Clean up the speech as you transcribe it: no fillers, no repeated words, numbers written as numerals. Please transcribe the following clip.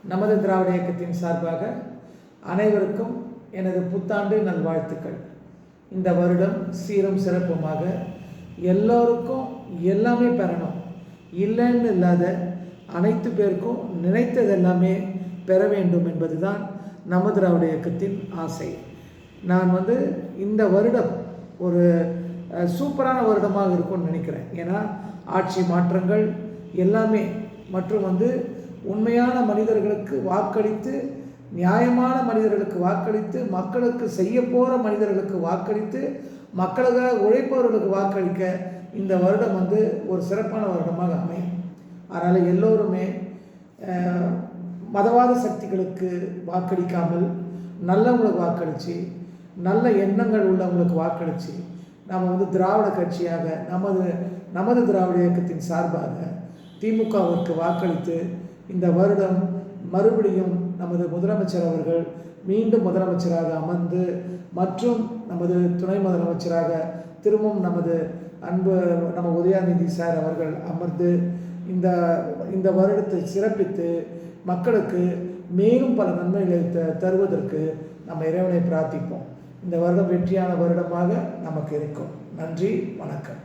நமது திராவிட இயக்கத்தின் சார்பாக அனைவருக்கும் எனது புத்தாண்டு நல்வாழ்த்துக்கள். இந்த வருடம் சீரும் சிறப்புமாக எல்லோருக்கும் எல்லாமே பெறணும், இல்லைன்னு இல்லாத அனைத்து பேருக்கும் நினைத்தது எல்லாமே பெற வேண்டும் என்பது தான் நமது திராவிட இயக்கத்தின் ஆசை. நான் இந்த வருடம் ஒரு சூப்பரான வருடமாக இருக்கும்னு நினைக்கிறேன். ஏன்னா ஆட்சி மாற்றங்கள் எல்லாமே மற்றும் உண்மையான மனிதர்களுக்கு வாக்களித்து, நியாயமான மனிதர்களுக்கு வாக்களித்து, மக்களுக்கு செய்ய போகிற மனிதர்களுக்கு வாக்களித்து, மக்களுக்காக உழைப்பவர்களுக்கு வாக்களிக்க இந்த வருடம் ஒரு சிறப்பான வருடமாக அமையும். அதனால் எல்லோருமே மதவாத சக்திகளுக்கு வாக்களிக்காமல் நல்லவங்களுக்கு வாக்களித்து, நல்ல எண்ணங்கள் உள்ளவங்களுக்கு வாக்களித்து, நம்ம திராவிட கட்சியாக நமது திராவிட இயக்கத்தின் சார்பாக திமுகவிற்கு வாக்களித்து இந்த வருடம் மறுபடியும் நமது முதலமைச்சர் அவர்கள் மீண்டும் முதலமைச்சராக அமர்ந்து மற்றும் நமது துணை முதலமைச்சராக திரும்பவும் நம்ம உதயநிதி சார் அவர்கள் அமர்ந்து இந்த வருடத்தை சிறப்பித்து மக்களுக்கு மேலும் பல நன்மைகளை தருவதற்கு நம்ம இறைவனை பிரார்த்திப்போம். இந்த வருடம் வெற்றியான வருடமாக நமக்கு இருக்கும். நன்றி, வணக்கம்.